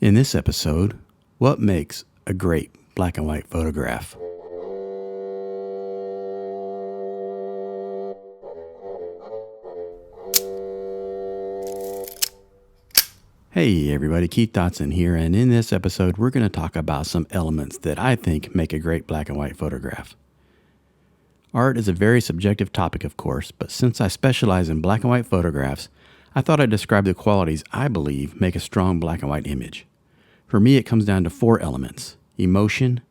In this episode, what makes a great black and white photograph? Hey everybody, Keith Dotson here, and in this episode we're going to talk about some elements that I think make a great black and white photograph. Art is a very subjective topic, of course, but since I specialize in black and white photographs, I thought I'd describe the qualities I believe make a strong black and white image. For me, it comes down to 4 elements: emotion,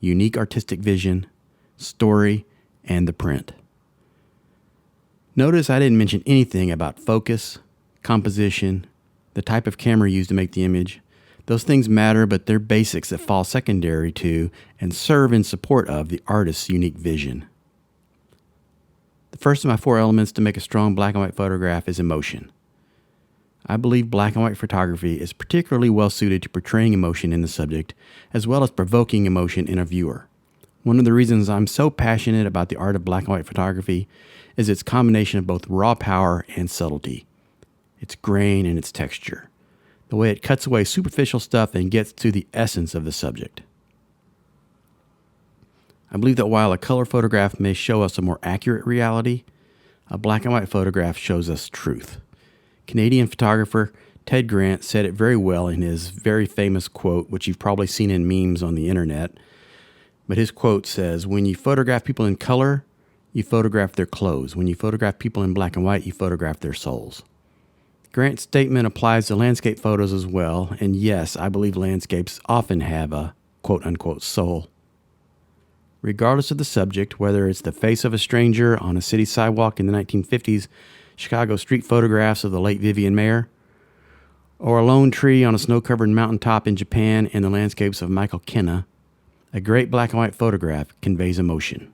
unique artistic vision, story, and the print. Notice I didn't mention anything about focus, composition, the type of camera used to make the image. Those things matter, but they're basics that fall secondary to and serve in support of the artist's unique vision. The first of my 4 elements to make a strong black and white photograph is emotion. I believe black and white photography is particularly well suited to portraying emotion in the subject, as well as provoking emotion in a viewer. One of the reasons I'm so passionate about the art of black and white photography is its combination of both raw power and subtlety, its grain and its texture, the way it cuts away superficial stuff and gets to the essence of the subject. I believe that while a color photograph may show us a more accurate reality, a black and white photograph shows us truth. Canadian photographer Ted Grant said it very well in his very famous quote, which you've probably seen in memes on the internet. But his quote says, "When you photograph people in color, you photograph their clothes. When you photograph people in black and white, you photograph their souls." Grant's statement applies to landscape photos as well, and yes, I believe landscapes often have a quote-unquote soul. Regardless of the subject, whether it's the face of a stranger on a city sidewalk in the 1950s, Chicago street photographs of the late Vivian Maier, or a lone tree on a snow-covered mountaintop in Japan in the landscapes of Michael Kenna, a great black and white photograph conveys emotion.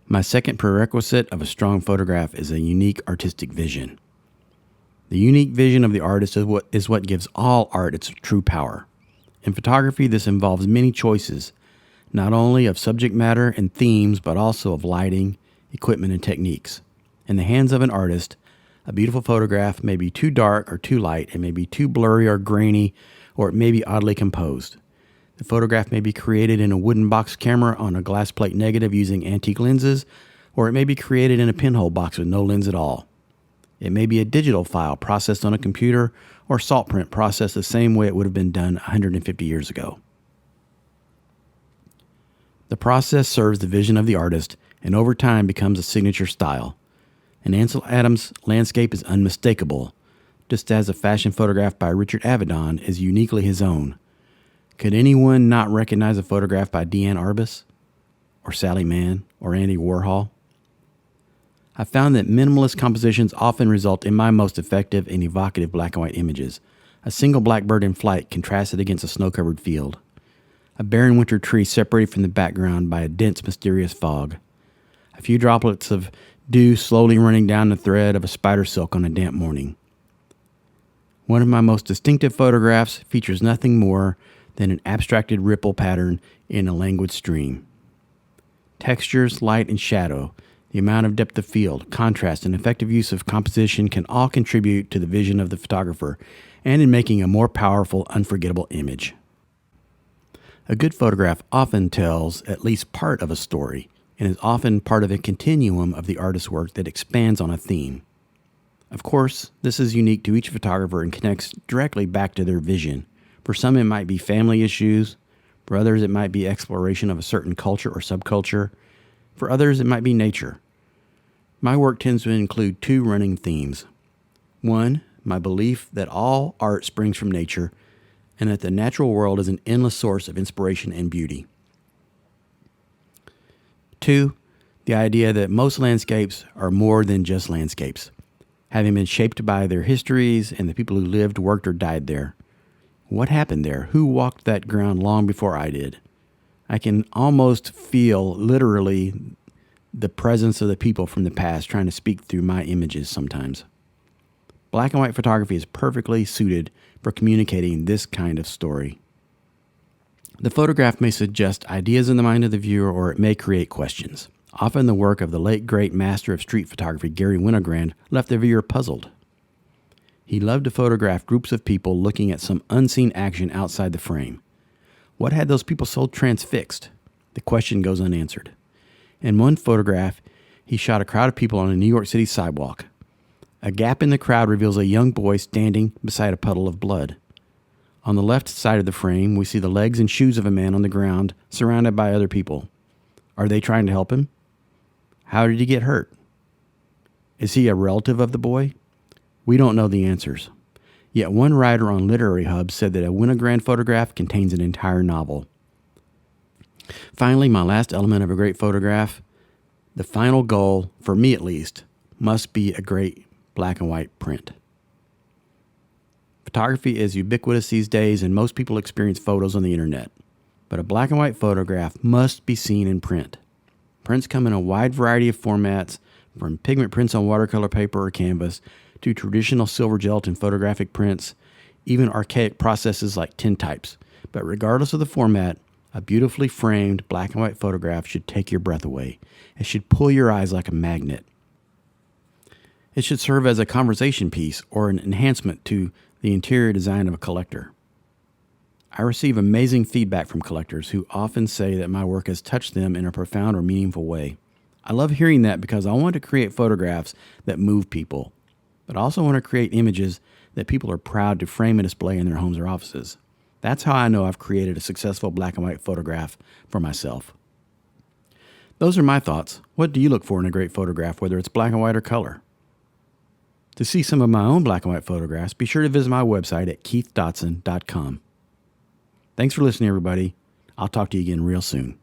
My second prerequisite of a strong photograph is a unique artistic vision. The unique vision of the artist is what gives all art its true power. In photography, this involves many choices, not only of subject matter and themes, but also of lighting, equipment, and techniques. In the hands of an artist, a beautiful photograph may be too dark or too light, it may be too blurry or grainy, or it may be oddly composed. The photograph may be created in a wooden box camera on a glass plate negative using antique lenses, or it may be created in a pinhole box with no lens at all. It may be a digital file processed on a computer, or salt print processed the same way it would have been done 150 years ago. The process serves the vision of the artist and over time becomes a signature style. And Ansel Adams' landscape is unmistakable, just as a fashion photograph by Richard Avedon is uniquely his own. Could anyone not recognize a photograph by Diane Arbus, or Sally Mann, or Andy Warhol? I found that minimalist compositions often result in my most effective and evocative black and white images. A single blackbird in flight contrasted against a snow-covered field. A barren winter tree separated from the background by a dense, mysterious fog. A few droplets of dew slowly running down the thread of a spider silk on a damp morning. One of my most distinctive photographs features nothing more than an abstracted ripple pattern in a languid stream. Textures, light, and shadow, the amount of depth of field, contrast, and effective use of composition can all contribute to the vision of the photographer and in making a more powerful, unforgettable image. A good photograph often tells at least part of a story, and is often part of a continuum of the artist's work that expands on a theme. Of course, this is unique to each photographer and connects directly back to their vision. For some, it might be family issues. For others, it might be exploration of a certain culture or subculture. For others, it might be nature. My work tends to include 2 running themes. 1, my belief that all art springs from nature, and that the natural world is an endless source of inspiration and beauty. 2, the idea that most landscapes are more than just landscapes, having been shaped by their histories and the people who lived, worked, or died there. What happened there? Who walked that ground long before I did? I can almost feel, literally, the presence of the people from the past trying to speak through my images sometimes. Black and white photography is perfectly suited for communicating this kind of story. The photograph may suggest ideas in the mind of the viewer, or it may create questions. Often the work of the late great master of street photography, Gary Winogrand, left the viewer puzzled. He loved to photograph groups of people looking at some unseen action outside the frame. What had those people so transfixed? The question goes unanswered. In one photograph, he shot a crowd of people on a New York City sidewalk. A gap in the crowd reveals a young boy standing beside a puddle of blood. On the left side of the frame, we see the legs and shoes of a man on the ground, surrounded by other people. Are they trying to help him? How did he get hurt? Is he a relative of the boy? We don't know the answers. Yet one writer on Literary Hub said that a Winogrand photograph contains an entire novel. Finally, my last element of a great photograph, the final goal, for me at least, must be a great black and white print. Photography is ubiquitous these days, and most people experience photos on the internet. But a black and white photograph must be seen in print. Prints come in a wide variety of formats, from pigment prints on watercolor paper or canvas to traditional silver gelatin photographic prints, even archaic processes like tintypes. But regardless of the format, a beautifully framed black and white photograph should take your breath away. It should pull your eyes like a magnet. It should serve as a conversation piece or an enhancement to the interior design of a collector. I receive amazing feedback from collectors who often say that my work has touched them in a profound or meaningful way. I love hearing that because I want to create photographs that move people, but I also want to create images that people are proud to frame and display in their homes or offices. That's how I know I've created a successful black and white photograph for myself. Those are my thoughts. What do you look for in a great photograph, whether it's black and white or color? To see some of my own black and white photographs, be sure to visit my website at keithdotson.com. Thanks for listening, everybody. I'll talk to you again real soon.